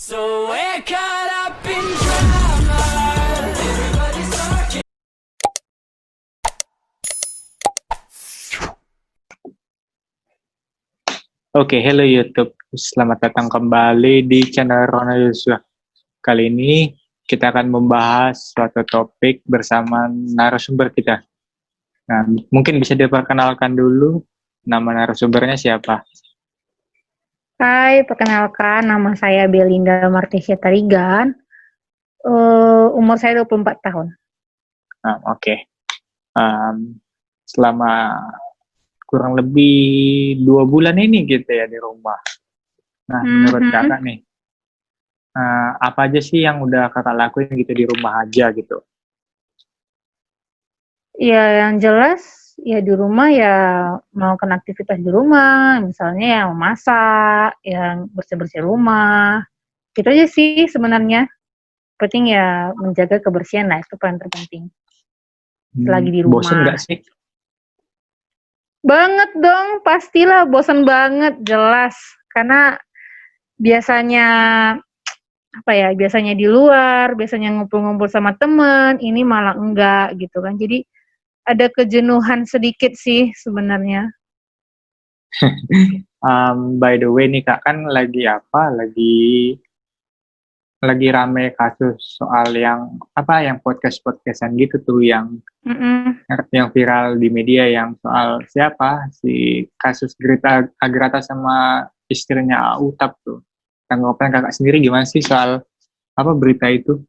So we're caught up in drama. Everybody's talking. Oke, hello YouTube. Selamat datang kembali di channel Rona Yusuf. Kali ini kita akan membahas suatu topik bersama narasumber kita. Nah, mungkin bisa diperkenalkan dulu nama narasumbernya siapa? Hai, perkenalkan nama saya Belinda Martisya Tarigan. Umur saya 24 tahun. Oke. Selama kurang lebih 2 bulan ini gitu ya di rumah. Nah, menurut kakak nih, apa aja sih yang udah kakak lakuin gitu di rumah aja gitu? Ya, yang jelas ya di rumah ya melakukan aktivitas di rumah, misalnya yang memasak, yang bersih-bersih rumah. Gitu aja sih sebenarnya. Penting ya menjaga kebersihan lah, itu paling terpenting. Selagi di rumah. Bosen nggak sih? Banget dong, pastilah bosan banget, jelas. Karena biasanya biasanya di luar, biasanya ngumpul-ngumpul sama temen, ini malah enggak gitu kan. Jadi ada kejenuhan sedikit sih sebenarnya. By the way nih kak, kan lagi apa? Lagi rame kasus soal yang podcast-podcastan gitu tuh yang viral di media yang soal siapa si kasus Greta Agrata sama istrinya Utap tuh. Tanggapan kakak sendiri gimana sih soal berita itu?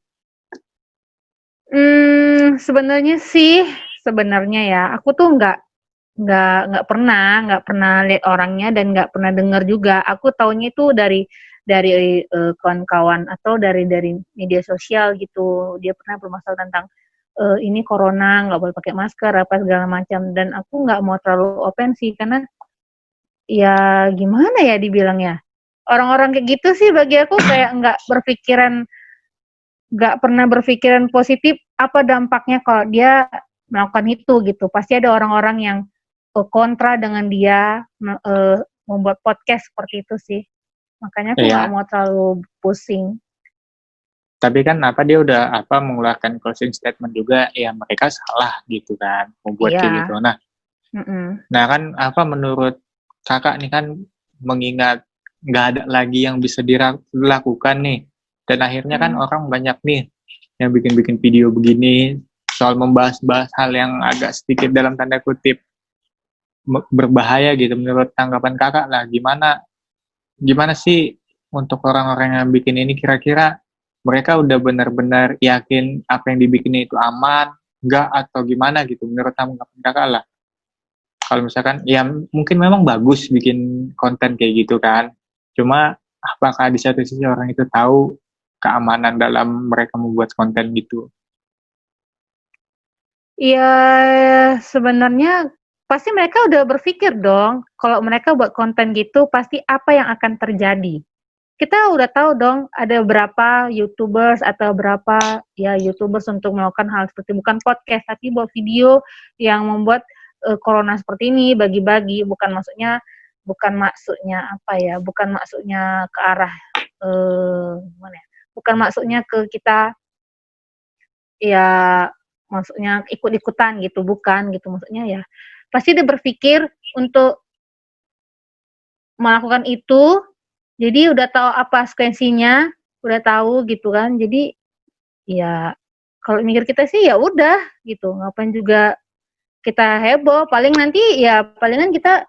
Sebenarnya ya, aku tuh nggak pernah lihat orangnya dan nggak pernah dengar juga. Aku taunya itu dari kawan-kawan atau dari media sosial gitu. Dia pernah bermasalah tentang ini corona, nggak boleh pakai masker apa segala macam. Dan aku nggak mau terlalu open sih karena ya gimana ya dibilangnya. Orang-orang kayak gitu sih bagi aku kayak nggak pernah berpikiran positif apa dampaknya kalau dia melakukan itu gitu. Pasti ada orang-orang yang kontra dengan dia membuat podcast seperti itu sih. Makanya aku nggak mau terlalu pusing. Tapi kan dia udah mengeluarkan closing statement juga ya mereka salah gitu kan membuat kayak gitu. Nah kan menurut kakak nih kan mengingat nggak ada lagi yang bisa dilakukan nih dan akhirnya kan orang banyak nih yang bikin video begini soal membahas-bahas hal yang agak sedikit dalam tanda kutip berbahaya gitu. Menurut tanggapan kakak lah gimana sih untuk orang-orang yang bikin ini, kira-kira mereka udah benar-benar yakin apa yang dibikin itu aman enggak atau gimana gitu menurut tanggapan kakak lah. Kalau misalkan ya mungkin memang bagus bikin konten kayak gitu kan, cuma apakah di satu sisi orang itu tahu keamanan dalam mereka membuat konten gitu? Ya sebenarnya pasti mereka udah berpikir dong, kalau mereka buat konten gitu pasti apa yang akan terjadi. Kita udah tahu dong ada berapa YouTubers atau berapa ya YouTubers untuk melakukan hal seperti bukan podcast tapi buat video yang membuat corona seperti ini bagi-bagi, bukan maksudnya ke arah gimana ya? Bukan maksudnya ke kita ya maksudnya ikut-ikutan gitu, bukan gitu maksudnya ya. Pasti dia berpikir untuk melakukan itu, jadi udah tahu apa konsekuensinya, udah tahu gitu kan. Jadi ya kalau mikir kita sih ya udah gitu, ngapain juga kita heboh, palingan kita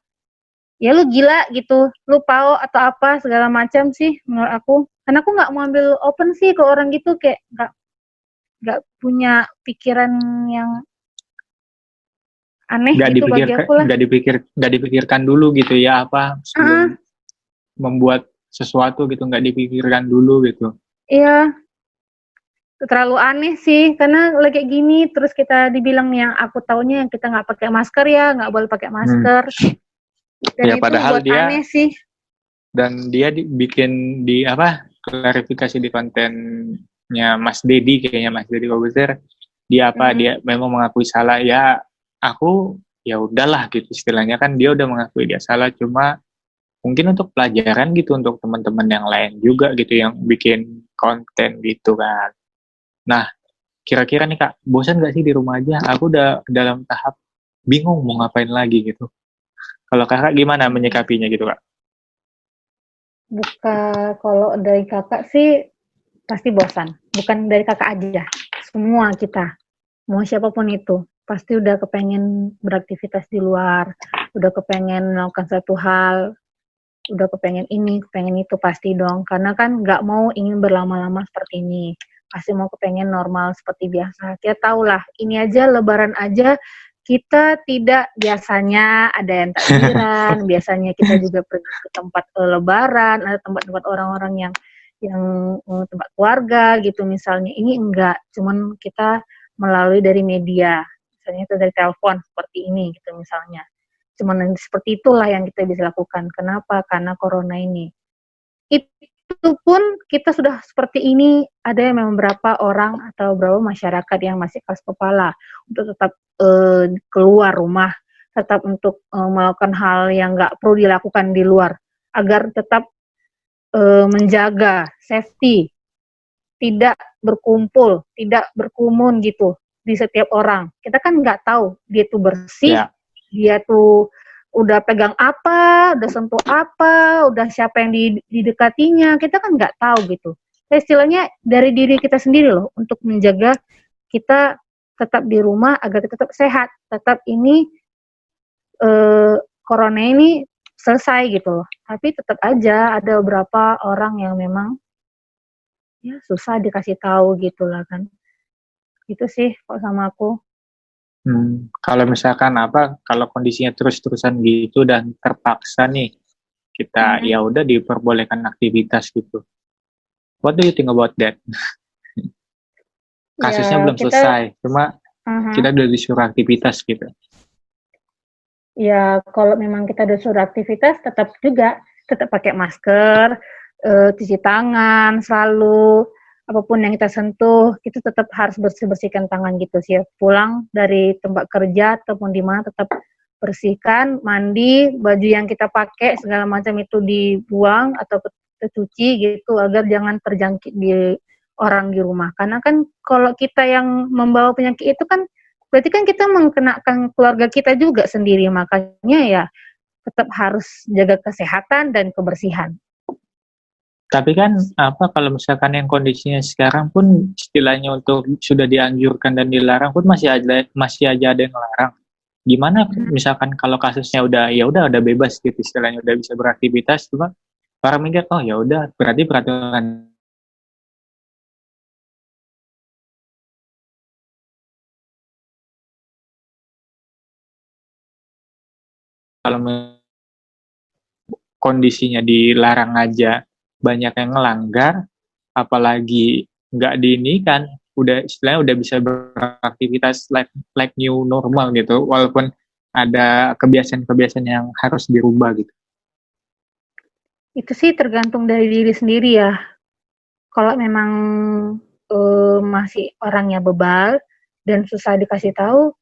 ya lu gila gitu, lu pao atau apa segala macam sih menurut aku. Karena aku nggak mau ambil open sih ke orang gitu, kayak nggak punya pikiran yang aneh gitu bagi aku lah. Nggak dipikirkan dulu gitu ya sebelum membuat sesuatu gitu, nggak dipikirkan dulu gitu. Iya, terlalu aneh sih karena lagi kayak gini terus kita dibilang yang aku taunya yang kita nggak pakai masker ya, nggak boleh pakai masker. Dan ya, itu padahal buat aneh sih. Dan dia bikin klarifikasi di kontennya Mas Dedi, kayaknya Mas Dedi Kobuzer, dia memang mengakui salah. Ya aku ya udahlah gitu istilahnya, kan dia udah mengakui dia salah, cuma mungkin untuk pelajaran gitu untuk teman-teman yang lain juga gitu yang bikin konten gitu kan. Nah, kira-kira nih Kak, bosan nggak sih di rumah aja? Aku udah dalam tahap bingung mau ngapain lagi gitu. Kalau Kakak gimana menyikapinya gitu Kak? Kalau dari kakak sih pasti bosan. Bukan dari kakak aja, semua kita. Mau siapapun itu, pasti udah kepengen beraktivitas di luar, udah kepengen melakukan satu hal, udah kepengen ini, kepengen itu pasti dong. Karena kan nggak mau ingin berlama-lama seperti ini. Pasti mau kepengen normal seperti biasa. Kita tahu lah, ini aja lebaran aja kita tidak biasanya ada yang takbiran, biasanya kita juga pergi ke tempat lebaran, ada tempat-tempat orang-orang yang tempat keluarga gitu misalnya. Ini enggak, cuman kita melalui dari media, misalnya itu dari telepon seperti ini gitu misalnya. Cuman seperti itulah yang kita bisa lakukan. Kenapa? Karena corona ini. Itu pun kita sudah seperti ini, ada yang memang beberapa orang atau beberapa masyarakat yang masih keras kepala untuk tetap keluar rumah, tetap untuk melakukan hal yang nggak perlu dilakukan di luar, agar tetap menjaga safety, tidak berkumpul, tidak berkerumun gitu di setiap orang. Kita kan nggak tahu dia tuh bersih, dia tuh udah pegang apa, udah sentuh apa, udah siapa yang didekatinya, kita kan nggak tahu gitu. Istilahnya dari diri kita sendiri loh, untuk menjaga kita tetap di rumah agar kita tetap sehat, tetap ini corona ini selesai gitu loh. Tapi tetap aja ada beberapa orang yang memang ya susah dikasih tahu gitu lah kan. Itu sih kok sama aku. Kalau misalkan kalau kondisinya terus-terusan gitu dan terpaksa nih kita ya udah diperbolehkan aktivitas gitu. What do you think about that? Kasusnya belum selesai, cuma kita udah disuruh aktivitas gitu. Ya kalau memang kita disuruh aktivitas tetap pakai masker, cuci tangan selalu. Apapun yang kita sentuh, kita tetap harus bersihkan tangan gitu sih. Pulang dari tempat kerja ataupun di mana tetap bersihkan, mandi, baju yang kita pakai segala macam itu dibuang atau kita cuci gitu agar jangan terjangkit di orang di rumah. Karena kan kalau kita yang membawa penyakit itu kan berarti kan kita mengenakan keluarga kita juga sendiri. Makanya ya tetap harus jaga kesehatan dan kebersihan. Tapi kan kalau misalkan yang kondisinya sekarang pun istilahnya untuk sudah dianjurkan dan dilarang pun masih aja ada yang larang. Gimana misalkan kalau kasusnya udah bebas gitu istilahnya udah bisa beraktivitas, cuma orang mikir ya udah berarti peraturan kalau kondisinya dilarang aja banyak yang ngelanggar, apalagi nggak diinikan, istilahnya udah bisa beraktivitas like new normal gitu, walaupun ada kebiasaan-kebiasaan yang harus dirubah gitu. Itu sih tergantung dari diri sendiri ya. Kalau memang masih orangnya bebal dan susah dikasih tahu,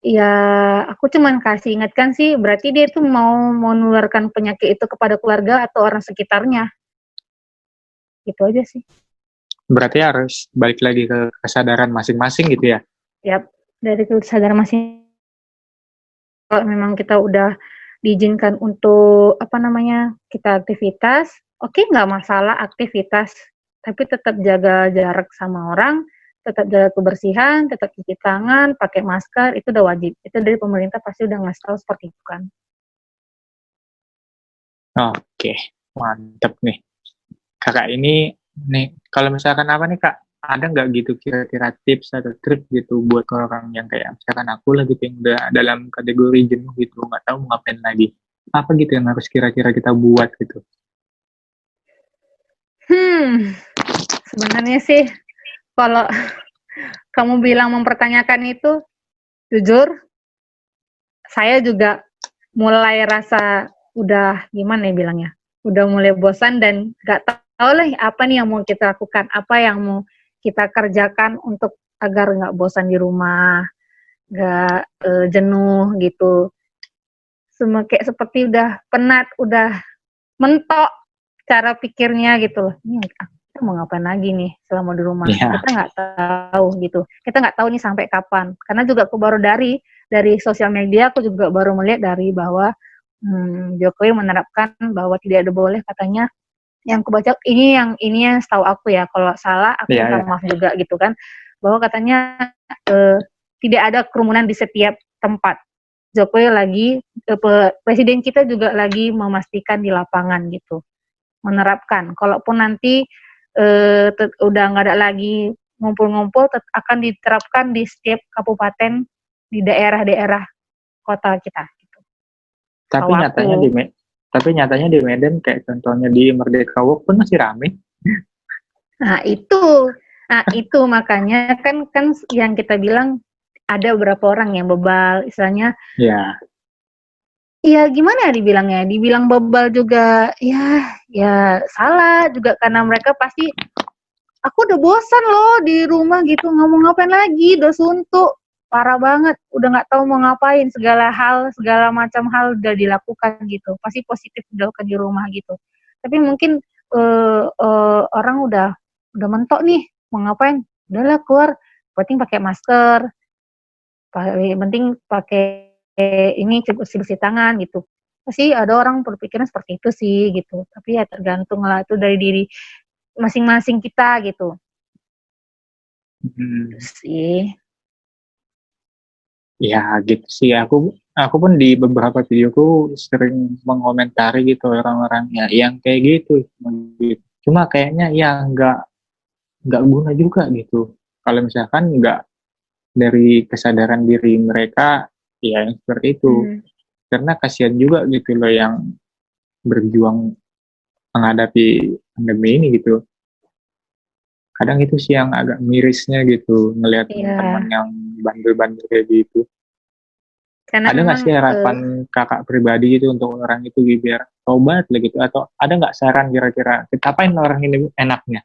ya aku cuman kasih ingatkan sih, berarti dia itu mau menularkan penyakit itu kepada keluarga atau orang sekitarnya. Gitu aja sih. Berarti harus balik lagi ke kesadaran masing-masing gitu ya? Yap, dari kesadaran masing. Kalau memang kita udah diizinkan untuk kita aktivitas, oke, nggak masalah aktivitas, tapi tetap jaga jarak sama orang, tetap jaga kebersihan, tetap cuci tangan, pakai masker, itu udah wajib. Itu dari pemerintah pasti udah ngasih tahu seperti itu kan. Oke, mantep nih. Kakak ini nih, kalau misalkan Kak, ada nggak gitu kira-kira tips atau trik gitu buat orang yang kayak misalkan aku lah gitu yang udah dalam kategori jenuh gitu, nggak tahu mau ngapain lagi. Apa gitu yang harus kira-kira kita buat gitu? Sebenarnya sih kalau kamu bilang mempertanyakan itu, jujur, saya juga mulai rasa udah gimana ya bilangnya, udah mulai bosan dan nggak tahu lah apa nih yang mau kita lakukan, apa yang mau kita kerjakan untuk agar nggak bosan di rumah, nggak jenuh gitu. Kayak seperti udah penat, udah mentok cara pikirnya gitu loh. Ini kita mau ngapain lagi nih selama di rumah? Iya. Kita nggak tahu gitu. Kita nggak tahu nih sampai kapan. Karena juga aku baru dari sosial media, aku juga baru melihat dari bahwa Jokowi menerapkan bahwa tidak ada boleh katanya. Yang aku baca ini yang setahu aku ya. Kalau salah aku minta maaf juga gitu kan. Bahwa katanya tidak ada kerumunan di setiap tempat. Jokowi lagi presiden kita juga lagi memastikan di lapangan gitu, menerapkan. Kalaupun nanti udah nggak ada lagi ngumpul-ngumpul, akan diterapkan di setiap kabupaten di daerah-daerah kota kita. Gitu. Tapi nyatanya di Medan kayak contohnya di Merdeka Walk pun masih rame. Nah itu makanya kan yang kita bilang ada beberapa orang yang bebal, istilahnya. Ya. Ya gimana ya dibilangnya? Dibilang bebal juga, ya salah juga karena mereka pasti, aku udah bosan loh di rumah gitu, nggak mau ngapain lagi, udah suntuk, parah banget, udah nggak tahu mau ngapain, segala macam hal udah dilakukan gitu, pasti positif dilakukan di rumah gitu. Tapi mungkin orang udah mentok nih, mau ngapain? Udahlah keluar, penting pakai masker, penting pakai ini bersih tangan gitu. Pasti ada orang berpikiran seperti itu sih gitu. Tapi ya tergantung lah, itu dari diri masing-masing kita gitu. Sih. Ya gitu sih. Aku pun di beberapa videoku sering mengomentari gitu orang-orangnya yang kayak gitu. Cuma kayaknya ya nggak guna juga gitu. Kalau misalkan nggak dari kesadaran diri mereka ya yang seperti itu. Karena kasihan juga gitu loh yang berjuang menghadapi pandemi ini gitu. Kadang itu sih yang agak mirisnya gitu ngelihat teman-teman yang bandel-bandel kayak gitu. Karena ada nggak sih harapan kakak pribadi gitu untuk orang itu biar tobat lah gitu, atau ada nggak saran kira-kira apain orang ini enaknya?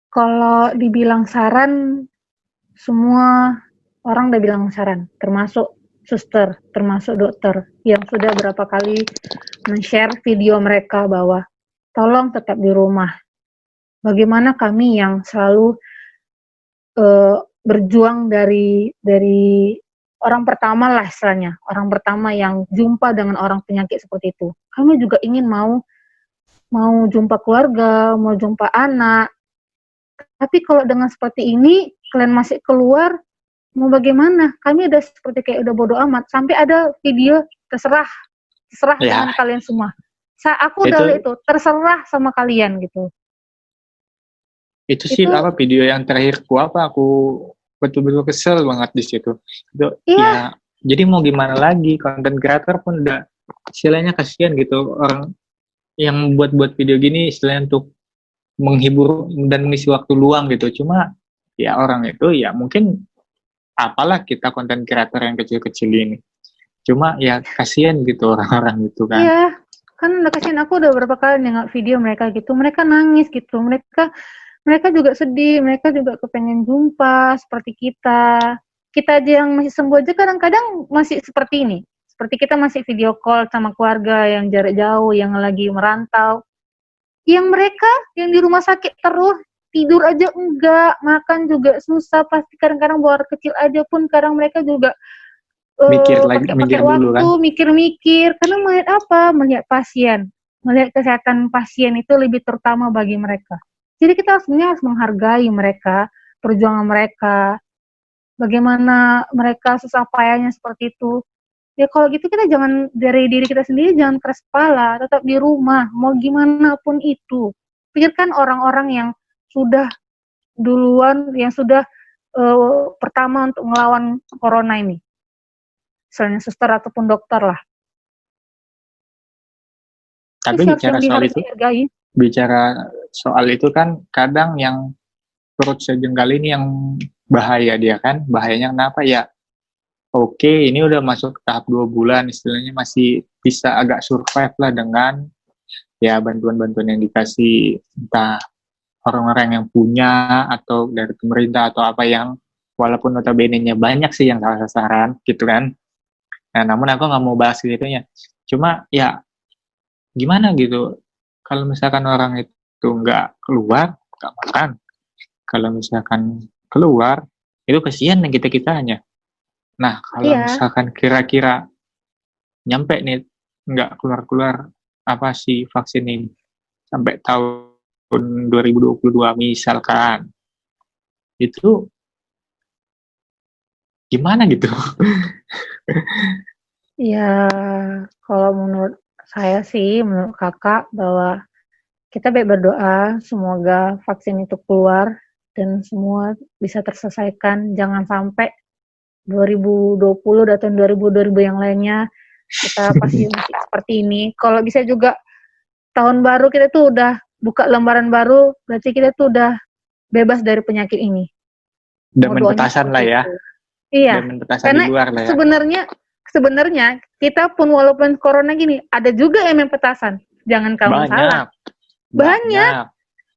Kalau dibilang saran, semua orang udah bilang saran, termasuk suster, termasuk dokter yang sudah berapa kali men-share video mereka bahwa tolong tetap di rumah. Bagaimana kami yang selalu berjuang dari orang pertama lah istilahnya, orang pertama yang jumpa dengan orang penyakit seperti itu. Kami juga ingin mau jumpa keluarga, mau jumpa anak. Tapi kalau dengan seperti ini, kalian masih keluar, mau bagaimana? Kami udah seperti kayak udah bodo amat. Sampai ada video terserah dengan kalian semua. Aku udah itu terserah sama kalian gitu. Itu sih apa video yang terakhirku aku betul-betul kesel banget di situ. Ya, jadi mau gimana lagi, konten kreator pun udah istilahnya kasihan gitu, orang yang buat video gini istilahnya untuk menghibur dan mengisi waktu luang gitu. Cuma ya orang itu ya mungkin apalah kita konten kreator yang kecil-kecil ini. Cuma ya kasihan gitu orang-orang itu kan. Iya, kan udah kasihan, aku udah berapa kali nengok video mereka gitu. Mereka nangis gitu. Mereka juga sedih, mereka juga kepengen jumpa seperti kita. Kita aja yang masih sembuh aja kadang-kadang masih seperti ini. Seperti kita masih video call sama keluarga yang jarak jauh, yang lagi merantau. Yang mereka yang di rumah sakit terus, tidur aja enggak, makan juga susah, pasti kadang-kadang buat kecil aja pun kadang mereka juga mikir dulu kan. Mikir-mikir, karena melihat apa? Melihat pasien. Melihat kesehatan pasien itu lebih terutama bagi mereka. Jadi kita sebenarnya harus menghargai mereka, perjuangan mereka, bagaimana mereka susah payahnya seperti itu. Ya kalau gitu kita jangan, dari diri kita sendiri jangan keras kepala, tetap di rumah, mau gimana pun itu. Pikirkan orang-orang yang sudah duluan, yang sudah pertama untuk melawan corona ini. Misalnya suster ataupun dokter lah. Tapi bicara soal itu kan kadang yang perut sejengkal ini yang bahaya dia kan. Bahayanya kenapa ya? Oke, ini udah masuk ke tahap 2 bulan, istilahnya masih bisa agak survive lah dengan ya bantuan-bantuan yang dikasih entah orang-orang yang punya atau dari pemerintah atau apa yang walaupun notabene-nya banyak sih yang salah sasaran gitu kan. Nah, namun aku nggak mau bahas gitunya. Cuma ya gimana gitu, kalau misalkan orang itu nggak keluar, nggak makan. Kalau misalkan keluar, itu kasihan yang kita-kitanya. Nah, kalau Iya, misalkan kira-kira nyampe nih, nggak keluar-keluar apa sih vaksin ini, sampai tahun 2022 misalkan, itu gimana gitu? ya kalau menurut saya sih, menurut kakak bahwa kita baik berdoa semoga vaksin itu keluar dan semua bisa terselesaikan. Jangan sampai 2020 dan tahun 2000 yang lainnya kita pasti masih seperti ini. Kalau bisa juga tahun baru kita tuh udah buka lembaran baru, berarti kita tuh udah bebas dari penyakit ini. Dan Mau doanya petasan lah seperti ya, itu. Iya, dan petasan di karena luar lah ya. sebenarnya kita pun walaupun corona gini, ada juga yang main petasan. Jangan kamu salah. Banyak.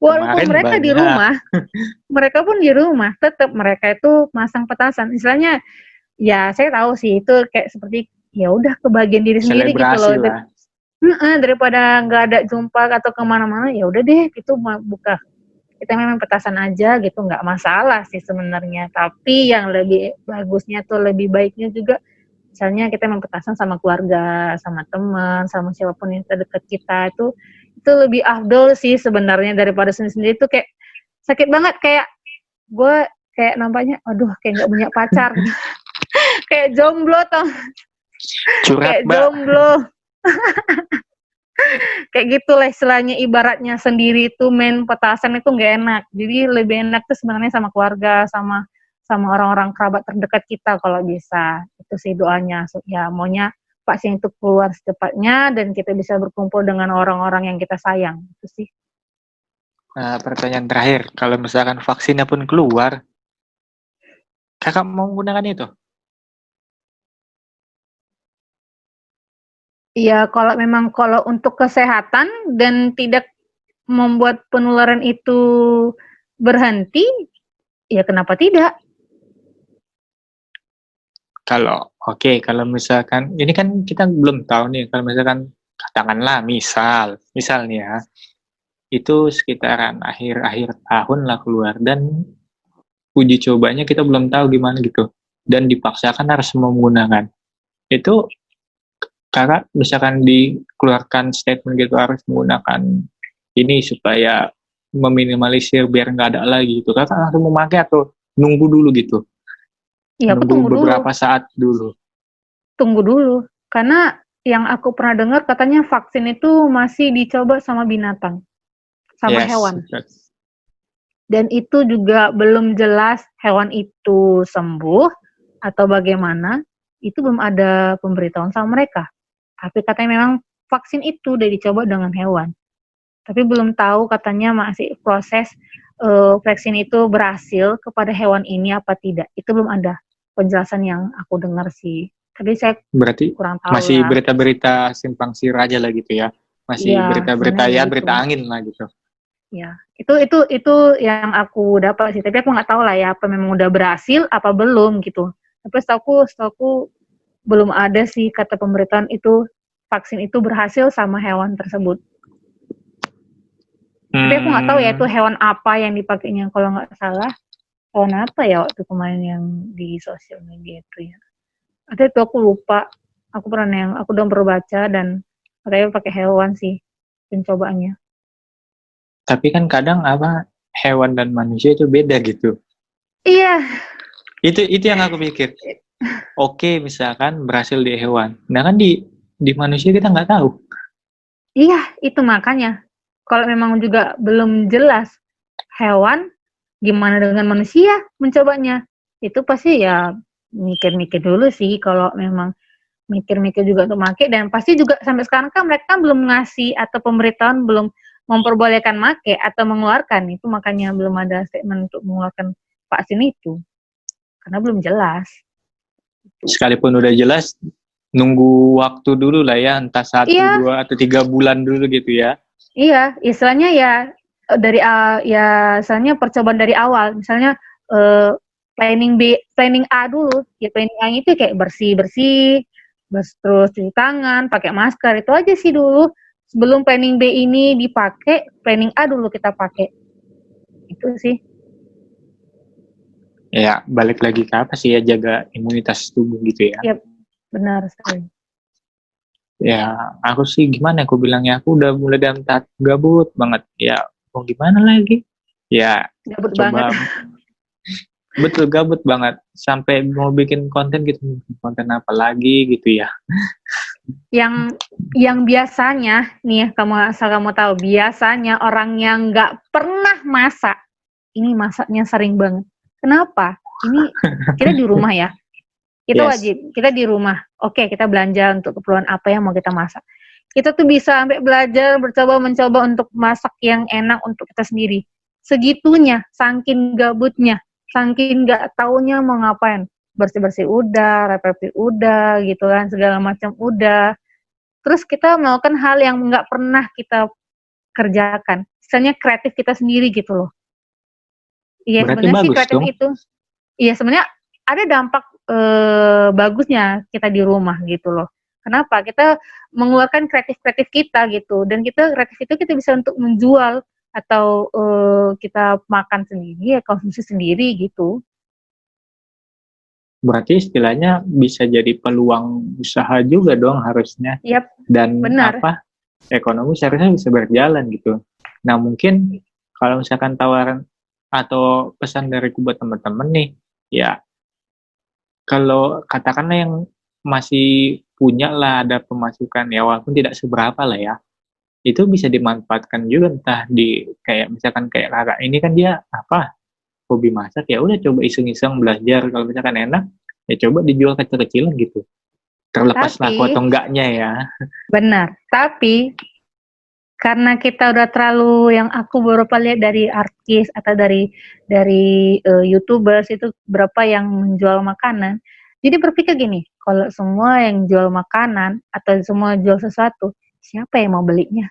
Walaupun Kemarin mereka di banyak. rumah, mereka pun di rumah, tetap mereka itu masang petasan. Istilahnya, ya saya tahu sih itu kayak seperti ya udah kebagian diri sendiri gitu Selebrasi loh. lah. Daripada nggak ada jumpa atau kemana-mana, ya udah deh itu buka. Kita memang petasan aja gitu, nggak masalah sih sebenarnya. Tapi yang lebih bagusnya tuh lebih baiknya juga, misalnya kita memang petasan sama keluarga, sama teman, sama siapapun yang terdekat kita itu lebih afdol sih sebenarnya daripada sendiri-sendiri itu kayak sakit banget kayak gue kayak nampaknya aduh kayak nggak punya pacar kayak jomblo toh Curhat, kayak Mbak. jomblo kayak gitulah istilahnya ibaratnya sendiri itu main petasan itu nggak enak jadi lebih enak tuh sebenarnya sama keluarga sama orang-orang kerabat terdekat kita kalau bisa itu sih doanya ya maunya vaksin itu keluar secepatnya dan kita bisa berkumpul dengan orang-orang yang kita sayang itu sih. Nah, pertanyaan terakhir, kalau misalkan vaksinnya pun keluar, kakak mau menggunakan itu? Ya, kalau untuk kesehatan dan tidak membuat penularan itu berhenti, ya kenapa tidak? Kalau misalkan, ini kan kita belum tahu nih, kalau misalkan katakanlah misal nih ya, itu sekitaran akhir tahun lah keluar dan uji cobanya kita belum tahu gimana gitu dan dipaksakan harus menggunakan itu. Kakak misalkan dikeluarkan statement gitu harus menggunakan ini supaya meminimalisir biar nggak ada lagi gitu, kakak langsung memakai atau nunggu dulu gitu, Ya, aku nunggu beberapa saat dulu? tunggu dulu. Karena yang aku pernah dengar katanya vaksin itu masih dicoba sama binatang, sama hewan. Dan itu juga belum jelas hewan itu sembuh atau bagaimana, itu belum ada pemberitahuan sama mereka. Tapi katanya memang vaksin itu udah dicoba dengan hewan. Tapi belum tahu katanya masih proses vaksin itu berhasil kepada hewan ini apa tidak. Itu belum ada penjelasan yang aku dengar sih. Tapi saya Berarti kurang tahu masih ya. berita-berita simpang siur aja lah gitu ya. Masih Iya, berita-berita sebenarnya ya, gitu. berita angin lah gitu. Ya, itu yang aku dapat sih. Tapi aku nggak tahu lah ya apa memang udah berhasil apa belum gitu. Tapi setahu belum ada sih kata pemberitaan itu vaksin itu berhasil sama hewan tersebut. Tapi aku nggak tahu ya itu hewan apa yang dipakainya. Kalau nggak salah hewan apa ya waktu kemarin yang di sosial media itu ya. Ada itu aku lupa. Aku udah baca dan katanya pakai hewan sih pencobaannya. Tapi kan kadang hewan dan manusia itu beda gitu. Iya. Itu yang aku pikir. Oke, misalkan berhasil di hewan. Nah kan di manusia kita nggak tahu. Iya, itu makanya. Kalau memang juga belum jelas hewan, gimana dengan manusia mencobanya? Itu pasti ya mikir-mikir dulu sih kalau memang mikir-mikir juga untuk make dan pasti juga sampai sekarang kan mereka belum ngasih atau pemberitahuan belum memperbolehkan make atau mengeluarkan itu makanya belum ada statement untuk mengeluarkan vaksin itu karena belum jelas. Sekalipun udah jelas, nunggu waktu dulu lah ya, entah 1, 2, atau 3 bulan dulu gitu ya. Iya, istilahnya ya dari misalnya percobaan dari awal, misalnya planning A dulu, ya planning A itu kayak bersih-bersih, terus cuci tangan, pakai masker, itu aja sih dulu. Sebelum planning B ini dipakai, planning A dulu kita pakai. Itu sih. Ya, balik lagi ke apa sih ya, jaga imunitas tubuh gitu ya. Yap, benar sekali. Ya, aku sih gimana aku bilangnya, aku udah mulai dalam tahap gabut banget. Ya, mau gimana lagi? Ya, Gabut coba banget. betul gabut banget. Sampai mau bikin konten gitu, konten apa lagi gitu ya. Yang biasanya nih ya, asal kamu tahu, biasanya orang yang nggak pernah masak, ini masaknya sering banget. Kenapa? Ini kita di rumah ya. Kita Yes. wajib, kita di rumah. Oke, kita belanja untuk keperluan apa yang mau kita masak. Kita tuh bisa sampai belajar, mencoba untuk masak yang enak untuk kita sendiri. Segitunya, saking gabutnya, saking nggak taunya mau ngapain. Bersih-bersih udah, rapi udah, gitu kan, segala macam udah. Terus kita melakukan hal yang nggak pernah kita kerjakan. Misalnya kreatif kita sendiri gitu loh. Iya, Berarti sebenarnya sih bagus kreatif dong. itu. Iya, sebenarnya ada dampak bagusnya kita di rumah gitu loh. Kenapa? Kita mengeluarkan kreatif kita gitu, dan kita kreatif itu kita bisa untuk menjual atau kita makan sendiri, ya konsumsi sendiri gitu. Berarti istilahnya bisa jadi peluang usaha juga dong harusnya. Yap, Dan benar. ekonomi seharusnya bisa berjalan gitu. Nah, mungkin kalau misalkan tawaran atau pesan dariku buat teman-teman nih, ya kalau katakanlah yang masih punya lah ada pemasukan ya, walaupun tidak seberapa lah ya, itu bisa dimanfaatkan juga, entah di kayak misalkan kayak kakak ini kan dia hobi masak, ya udah coba iseng-iseng belajar, kalau misalkan enak ya coba dijual kecil-kecilan gitu, terlepas laku atau enggaknya ya. Benar, tapi karena kita udah terlalu, yang aku beberapa lihat dari artis atau dari YouTubers itu berapa yang menjual makanan. Jadi berpikir gini, kalau semua yang jual makanan atau semua jual sesuatu, siapa yang mau belinya?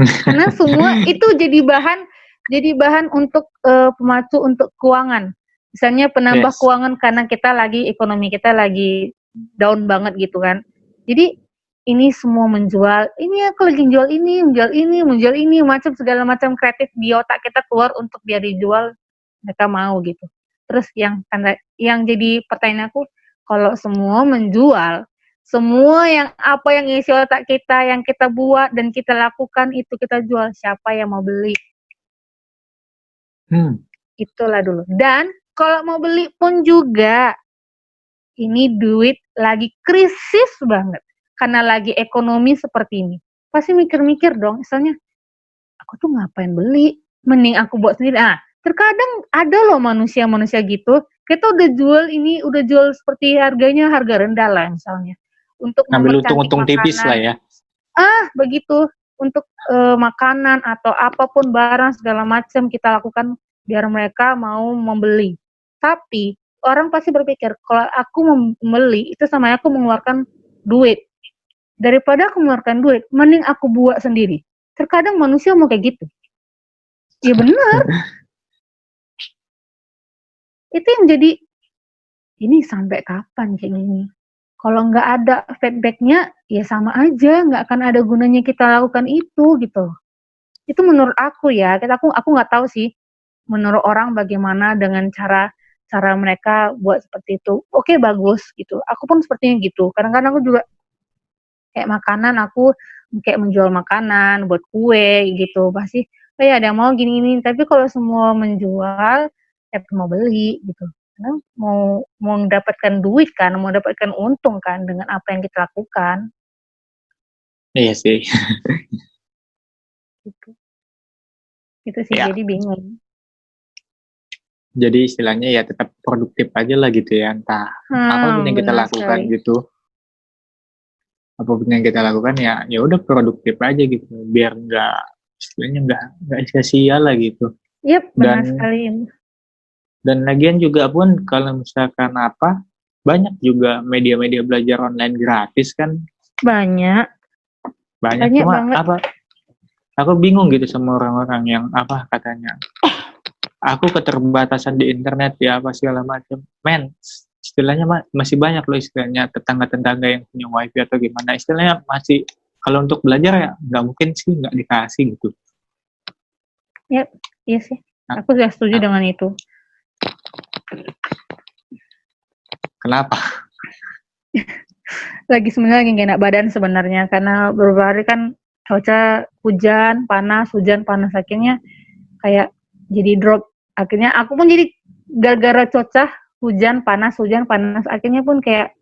Karena semua itu jadi bahan untuk pemacu untuk keuangan. Misalnya penambah Yes. keuangan karena ekonomi kita lagi down banget gitu kan. Jadi ini semua menjual, ini aku lagi menjual ini, macam segala macam kreatif di otak kita keluar untuk biar dijual, mereka mau gitu. Terus yang jadi pertanyaan aku, kalau semua menjual, semua apa yang isi otak kita, yang kita buat dan kita lakukan itu kita jual, siapa yang mau beli? Itulah dulu. Dan kalau mau beli pun juga, ini duit lagi krisis banget. Karena lagi ekonomi seperti ini. Pasti mikir-mikir dong, misalnya, aku tuh ngapain beli? Mending aku buat sendiri. Terkadang ada loh manusia-manusia gitu, kita udah jual seperti harganya harga rendah lah misalnya. Untuk Ngambil mempercantik untung-untung tipis lah ya. Begitu. Untuk makanan atau apapun barang segala macam kita lakukan biar mereka mau membeli. Tapi orang pasti berpikir, kalau aku membeli itu sama aku mengeluarkan duit. Daripada aku mengeluarkan duit, mending aku buat sendiri. Terkadang manusia mau kayak gitu. Ya benar. Itu yang jadi, ini sampai kapan kayak gini? Kalau nggak ada feedbacknya, ya sama aja, nggak akan ada gunanya kita lakukan itu gitu. Itu menurut aku ya. Aku nggak tahu sih menurut orang bagaimana dengan cara mereka buat seperti itu. Oke, bagus gitu. Aku pun sepertinya gitu. Kadang-kadang aku juga kayak makanan, aku kayak menjual makanan buat kue gitu, pasti ada yang mau gini-gini. Tapi kalau semua menjual, siapa mau beli gitu? Karena mau mendapatkan duit kan, mau mendapatkan untung kan dengan apa yang kita lakukan. Iya sih. Gitu sih, Ya. jadi bingung. Jadi istilahnya ya tetap produktif aja lah gitu ya, entah apapun yang kita lakukan sekali. gitu. Apapun yang kita lakukan ya udah produktif aja gitu, biar istilahnya nggak sia-sia lah gitu. Yep, benar sekali. Dan lagian juga pun kalau misalkan banyak juga media-media belajar online gratis kan. Banyak cuma banget. Aku bingung gitu sama orang-orang yang katanya aku keterbatasan di internet ya, apa segala macam. Men, istilahnya masih banyak loh istilahnya tetangga-tetangga yang punya wifi atau gimana, istilahnya masih kalau untuk belajar ya nggak mungkin sih nggak dikasih gitu. Ya, iya sih. Nah, Aku sudah setuju dengan itu. kenapa? Sebenarnya lagi gak enak badan sebenarnya karena beberapa hari kan cuaca hujan panas akhirnya kayak jadi drop. Akhirnya aku pun jadi gara-gara cuaca hujan panas akhirnya pun kayak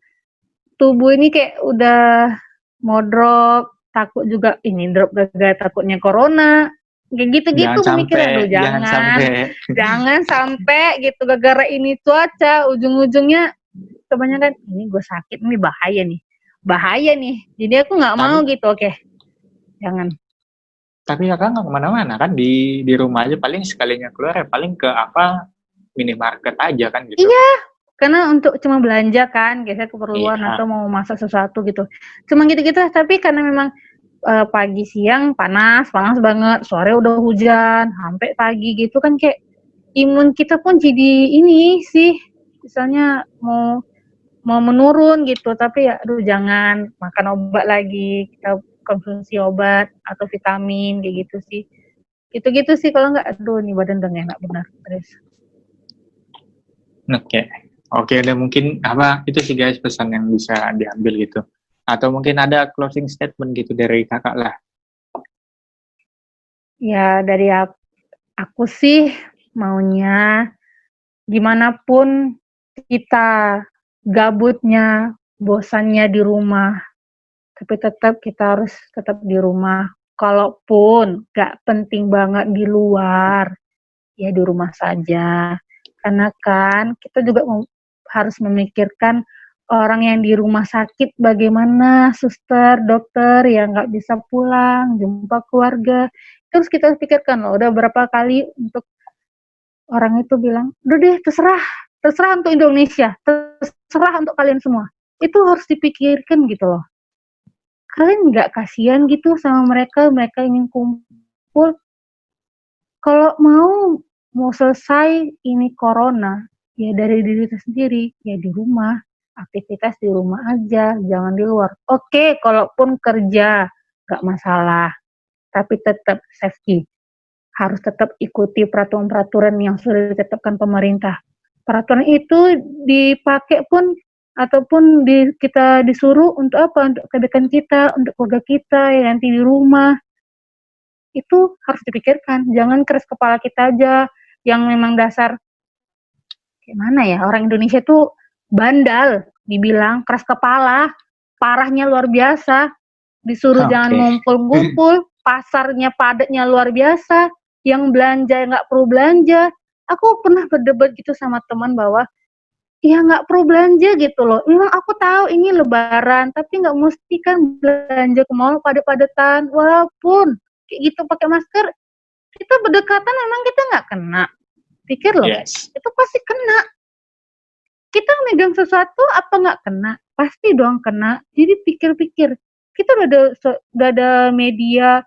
tubuh ini kayak udah mau drop, takut juga ini drop gara-gara takutnya corona. Kayak gitu-gitu aku mikir, aduh jangan sampai gitu gara-gara ini cuaca ujung-ujungnya kebanyakan ini gue sakit, ini bahaya nih, jadi aku nggak mau gitu. Oke, jangan. Tapi kakak nggak kemana-mana kan, di rumah aja, paling sekalinya keluar ya paling ke minimarket aja kan gitu. Iya, karena untuk cuma belanja kan, biasanya keperluan atau mau masak sesuatu gitu, cuma gitu-gitu. Tapi karena memang pagi siang panas banget, sore udah hujan, sampai pagi gitu kan kayak imun kita pun jadi ini sih, misalnya mau menurun gitu. Tapi ya aduh jangan makan obat lagi, kita konsumsi obat atau vitamin kayak gitu sih. Gitu-gitu sih, kalau enggak aduh nih badan udah gak enak benar terus. Oke, udah mungkin itu sih guys pesan yang bisa diambil gitu. Atau mungkin ada closing statement gitu dari kakak lah. Ya dari aku sih maunya gimana pun kita gabutnya, bosannya di rumah, tapi tetap kita harus tetap di rumah. Kalaupun gak penting banget di luar, ya di rumah saja. Karena kan kita juga harus memikirkan orang yang di rumah sakit, bagaimana suster, dokter yang nggak bisa pulang, jumpa keluarga. Terus kita pikirkan loh, udah berapa kali untuk orang itu bilang, udah deh terserah untuk Indonesia, terserah untuk kalian semua. Itu harus dipikirkan gitu loh. Kalian nggak kasihan gitu sama mereka ingin kumpul. Kalau mau selesai ini corona, ya dari diri kita sendiri, ya di rumah, aktivitas di rumah aja, jangan di luar. Oke, kalaupun kerja, gak masalah, tapi tetap safety. Harus tetap ikuti peraturan-peraturan yang sudah ditetapkan pemerintah. Peraturan itu dipakai pun, ataupun kita disuruh untuk apa? Untuk kebaikan kita, untuk keluarga kita, ya nanti di rumah. Itu harus dipikirkan, jangan keras kepala kita aja, yang memang dasar gimana ya, orang Indonesia tuh bandal, dibilang keras kepala, parahnya luar biasa, disuruh jangan ngumpul-ngumpul, pasarnya padatnya luar biasa, yang belanja nggak perlu belanja. Aku pernah berdebat gitu sama teman bahwa ya nggak perlu belanja gitu loh, memang aku tahu ini lebaran, tapi nggak mesti kan belanja ke mall padat-padatan, walaupun kayak gitu pakai masker, kita berdekatan memang kita nggak kena. Pikir loh, itu pasti kena. Kita megang sesuatu apa nggak kena? Pasti dong kena. Jadi pikir-pikir, kita udah ada media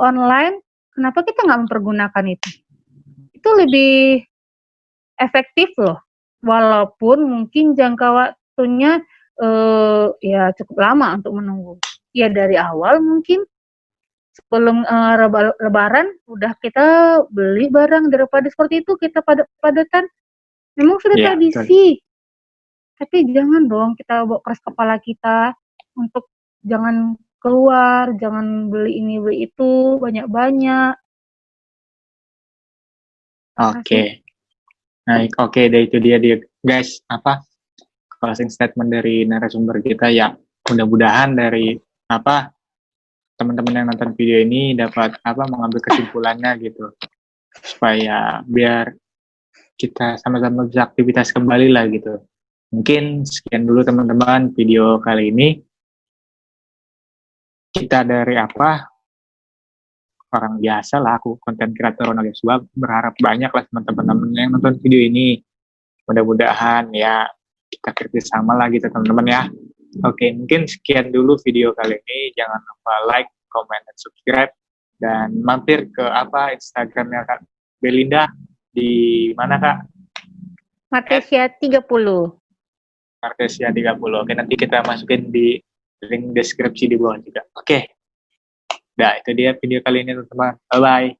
online, kenapa kita nggak mempergunakan itu? Itu lebih efektif loh. Walaupun mungkin jangka waktunya ya cukup lama untuk menunggu. Ya dari awal mungkin sebelum lebaran udah kita beli barang, daripada seperti itu kita padatan. Memang sudah tradisi. Tapi jangan dong kita bawa keras kepala kita untuk jangan keluar, jangan beli ini beli itu banyak-banyak. Oke. Nah, itu dia guys, closing statement dari narasumber kita ya. Mudah-mudahan dari teman-teman yang nonton video ini dapat mengambil kesimpulannya gitu, supaya biar kita sama-sama bisa aktivitas kembali lah gitu. Mungkin sekian dulu teman-teman video kali ini. Kita dari orang biasa lah, aku konten kreator Ronald Yosua, berharap banyak lah teman-teman yang nonton video ini. Mudah-mudahan ya kita kerjasama lah gitu teman-teman ya. Oke, mungkin sekian dulu video kali ini. Jangan lupa like, comment, dan subscribe. Dan mampir ke Instagramnya Kak Belinda. Di mana Kak? Matesia 30. Martesia 30. Oke, nanti kita masukin di link deskripsi di bawah juga. Oke. Nah, itu dia video kali ini teman-teman. Bye-bye.